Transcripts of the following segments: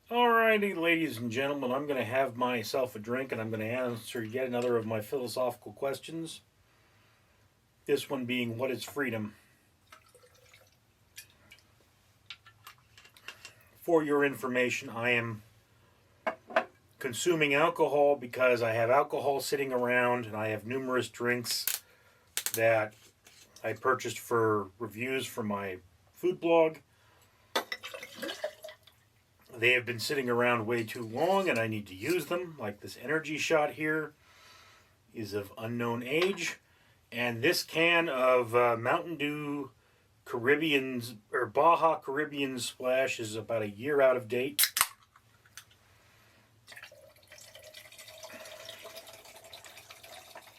Alrighty, ladies and gentlemen, I'm going to have myself a drink and I'm going to answer yet another of my philosophical questions. This one being, what is freedom? For your information, I am consuming alcohol because I have alcohol sitting around and I have numerous drinks that I purchased for reviews for my food blog. They have been sitting around way too long and I need to use them. Like this energy shot here is of unknown age. And this can of Mountain Dew Caribbean's or Baja Caribbean Splash is about a year out of date.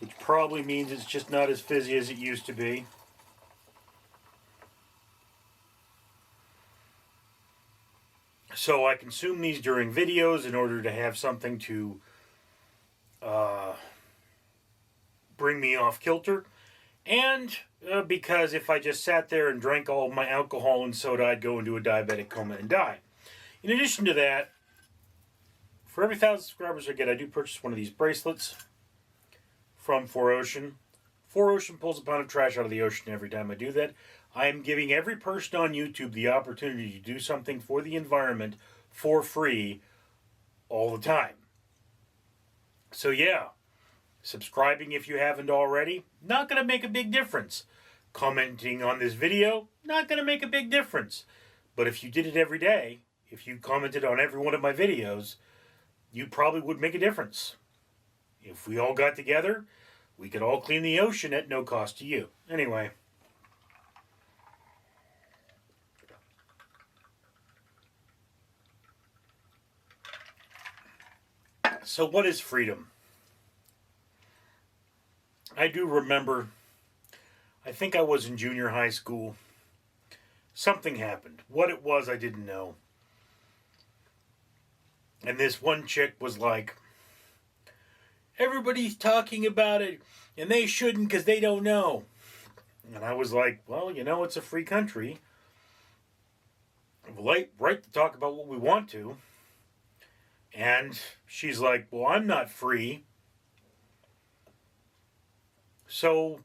Which probably means it's just not as fizzy as it used to be. So I consume these during videos in order to have something to bring me off kilter. And because if I just sat there and drank all of my alcohol and soda, I'd go into a diabetic coma and die. In addition to that, for every 1,000 subscribers I get, I do purchase one of these bracelets from 4Ocean. 4Ocean pulls a pound of trash out of the ocean every time I do that. I am giving every person on YouTube the opportunity to do something for the environment for free all the time. So yeah, subscribing if you haven't already, not going to make a big difference. Commenting on this video, not going to make a big difference. But if you did it every day, if you commented on every one of my videos, you probably would make a difference. If we all got together, we could all clean the ocean at no cost to you. Anyway. So what is freedom? I do remember, I think I was in junior high school. Something happened. What it was, I didn't know. And this one chick was like, everybody's talking about it, and they shouldn't because they don't know. And I was like, well, you know, it's a free country. We have right to talk about what we want to. And she's like, well, I'm not free. So,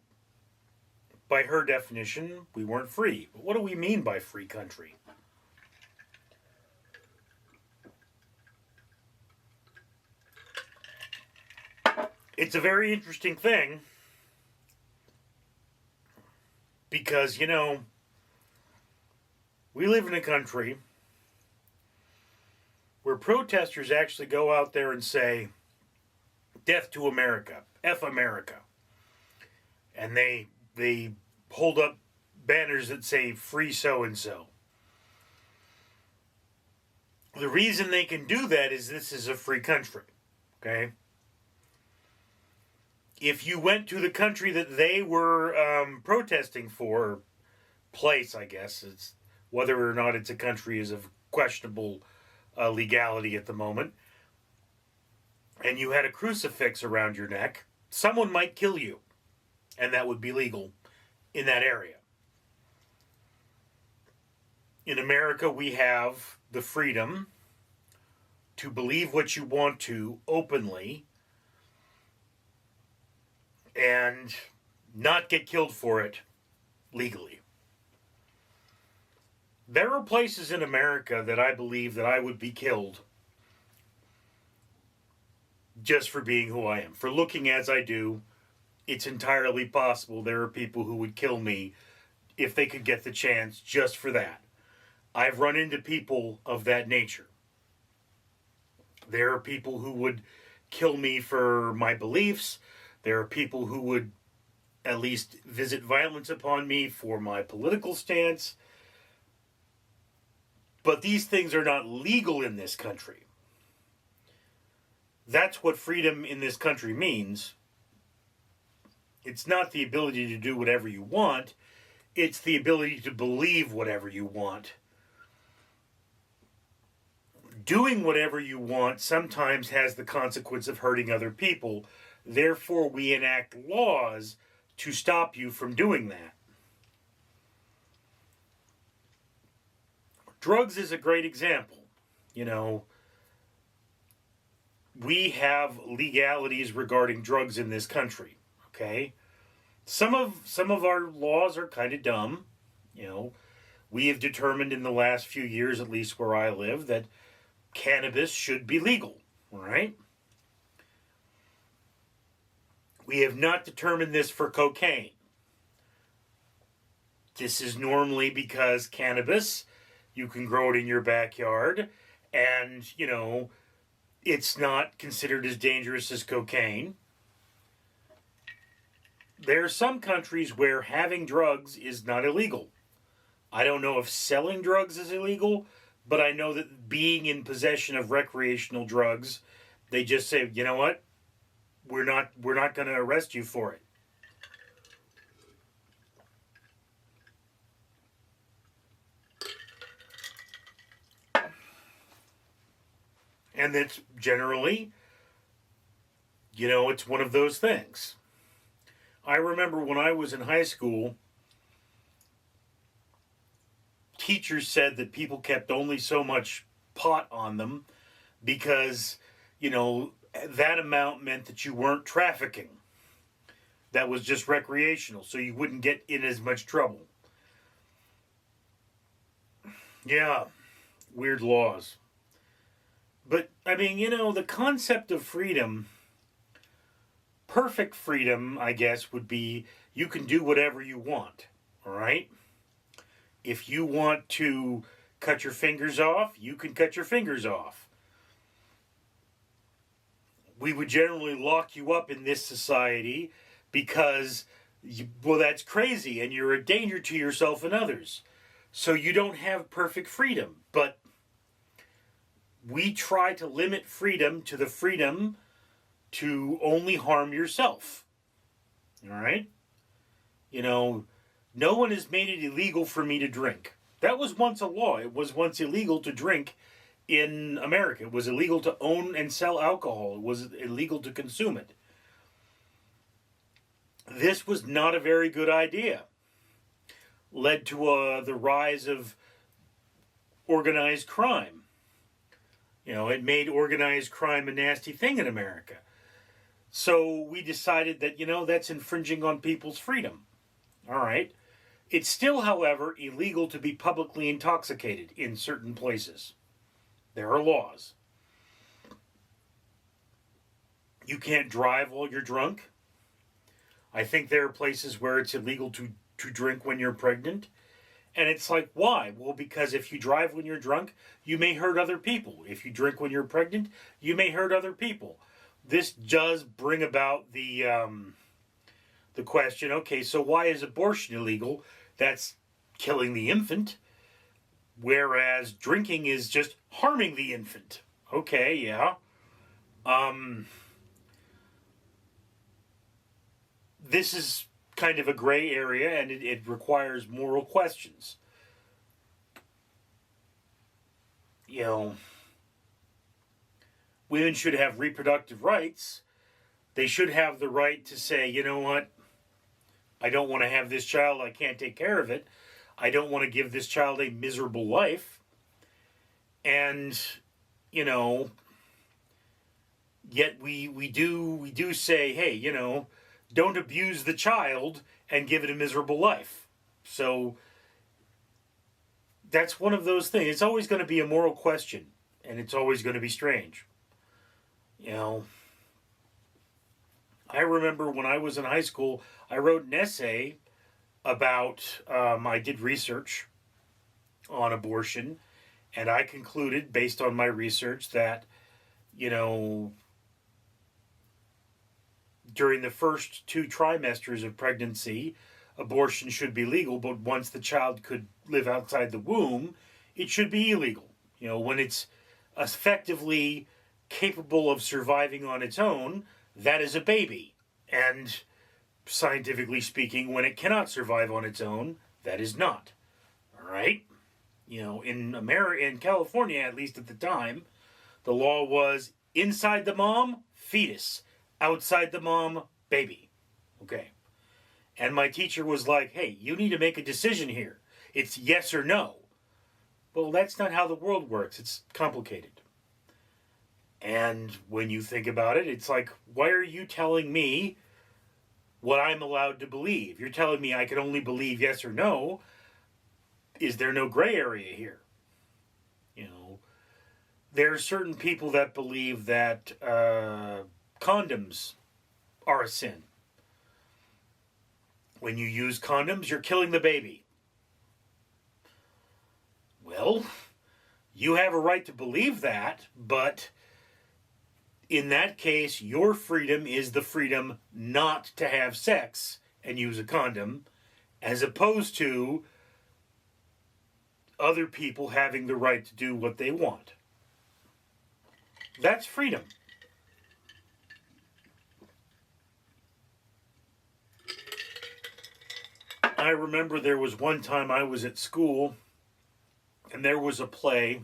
by her definition, we weren't free. But what do we mean by free country? It's a very interesting thing because, you know, we live in a country where protesters actually go out there and say, death to America, F America. And they hold up banners that say free so-and-so. The reason they can do that is this is a free country, okay? If you went to the country that they were protesting for, place, I guess, it's whether or not it's a country is of questionable legality at the moment, and you had a crucifix around your neck, someone might kill you, and that would be legal in that area. In America, we have the freedom to believe what you want to openly and not get killed for it legally. There are places in America that I believe that I would be killed just for being who I am. For looking as I do, it's entirely possible there are people who would kill me if they could get the chance just for that. I've run into people of that nature. There are people who would kill me for my beliefs. There are people who would at least visit violence upon me for my political stance. But these things are not legal in this country. That's what freedom in this country means. It's not the ability to do whatever you want. It's the ability to believe whatever you want. Doing whatever you want sometimes has the consequence of hurting other people. Therefore, we enact laws to stop you from doing that. Drugs is a great example. You know, we have legalities regarding drugs in this country. Okay, some of our laws are kind of dumb. You know, we have determined in the last few years, at least where I live, that cannabis should be legal. Right? We have not determined this for cocaine. This is normally because cannabis, you can grow it in your backyard, and, it's not considered as dangerous as cocaine. There are some countries where having drugs is not illegal. I don't know if selling drugs is illegal, but I know that being in possession of recreational drugs, they just say, you know what? We're not going to arrest you for it. And it's generally, it's one of those things. I remember when I was in high school, teachers said that people kept only so much pot on them because, that amount meant that you weren't trafficking. That was just recreational, so you wouldn't get in as much trouble. Yeah, weird laws. But, the concept of freedom, perfect freedom, I guess, would be you can do whatever you want, all right? If you want to cut your fingers off, you can cut your fingers off. We would generally lock you up in this society because, that's crazy and you're a danger to yourself and others. So you don't have perfect freedom, but we try to limit freedom to the freedom to only harm yourself. All right? No one has made it illegal for me to drink. That was once a law. It was once illegal to drink in America. It was illegal to own and sell alcohol. It was illegal to consume it. This was not a very good idea. Led to the rise of organized crime. It made organized crime a nasty thing in America. So we decided that, that's infringing on people's freedom. All right. It's still, however, illegal to be publicly intoxicated in certain places. There are laws. You can't drive while you're drunk. I think there are places where it's illegal to drink when you're pregnant. And it's like, why? Well, because if you drive when you're drunk, you may hurt other people. If you drink when you're pregnant, you may hurt other people. This does bring about the question, okay, so why is abortion illegal? That's killing the infant. Whereas drinking is just harming the infant. Okay, yeah. This is kind of a gray area, and it requires moral questions. Women should have reproductive rights. They should have the right to say, you know what, I don't want to have this child, I can't take care of it. I don't want to give this child a miserable life. And, yet we do say, hey, don't abuse the child and give it a miserable life. So that's one of those things. It's always going to be a moral question, and it's always going to be strange. I remember when I was in high school, I wrote an essay about, I did research on abortion, and I concluded, based on my research, that, during the first 2 trimesters of pregnancy, abortion should be legal, but once the child could live outside the womb, it should be illegal. When it's effectively capable of surviving on its own, that is a baby. And scientifically speaking, when it cannot survive on its own, that is not. All right? In California, at least at the time, the law was inside the mom, fetus. Outside the mom, baby. Okay. And my teacher was like, hey, you need to make a decision here. It's yes or no. Well, that's not how the world works. It's complicated. And when you think about it, it's like, why are you telling me what I'm allowed to believe? You're telling me I can only believe yes or no. Is there no gray area here? You know, there are certain people that believe that condoms are a sin. When you use condoms, you're killing the baby. Well, you have a right to believe that, but in that case, your freedom is the freedom not to have sex and use a condom, as opposed to other people having the right to do what they want. That's freedom. I remember there was one time I was at school and there was a play.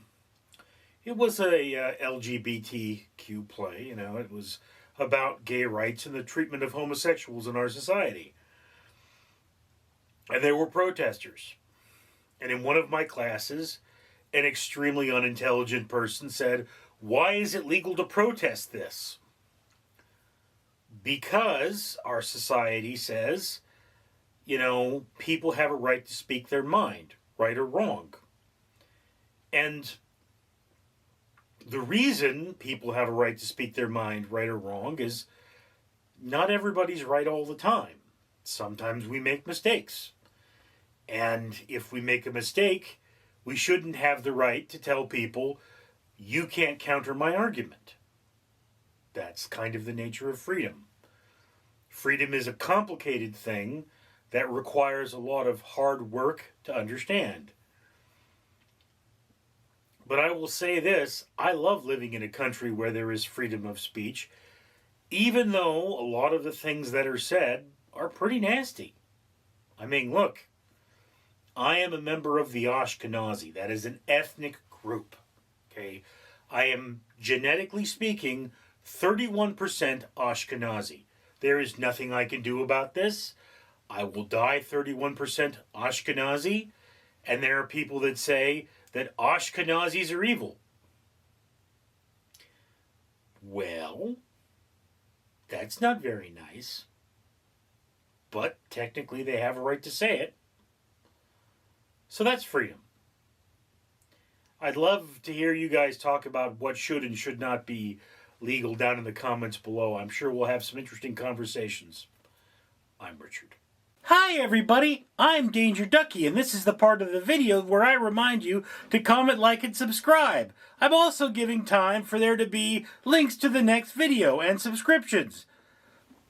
It was a LGBTQ play, you know, it was about gay rights and the treatment of homosexuals in our society. And there were protesters. And in one of my classes, an extremely unintelligent person said, "Why is it legal to protest this?" Because our society says, you know, people have a right to speak their mind, right or wrong. And the reason people have a right to speak their mind, right or wrong, is not everybody's right all the time. Sometimes we make mistakes. And if we make a mistake, we shouldn't have the right to tell people, you can't counter my argument. That's kind of the nature of freedom. Freedom is a complicated thing that requires a lot of hard work to understand. But I will say this, I love living in a country where there is freedom of speech, even though a lot of the things that are said are pretty nasty. I mean, look, I am a member of the Ashkenazi. That is an ethnic group. Okay, I am, genetically speaking, 31% Ashkenazi. There is nothing I can do about this. I will die 31% Ashkenazi, and there are people that say that Ashkenazis are evil. Well, that's not very nice. But technically they have a right to say it. So that's freedom. I'd love to hear you guys talk about what should and should not be legal down in the comments below. I'm sure we'll have some interesting conversations. I'm Richard. Hi everybody, I'm Danger Ducky, and this is the part of the video where I remind you to comment, like, and subscribe. I'm also giving time for there to be links to the next video and subscriptions.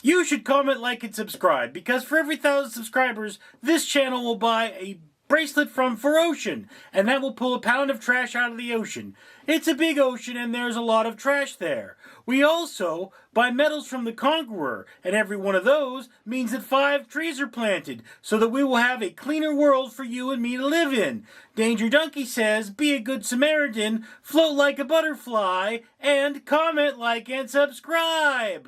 You should comment, like, and subscribe, because for every 1,000 subscribers, this channel will buy a bracelet from For Ocean, and that will pull a pound of trash out of the ocean. It's a big ocean and there's a lot of trash there. We also buy medals from the Conqueror, and every one of those means that 5 trees are planted, so that we will have a cleaner world for you and me to live in. Danger Donkey says, be a good Samaritan, float like a butterfly, and comment, like, and subscribe!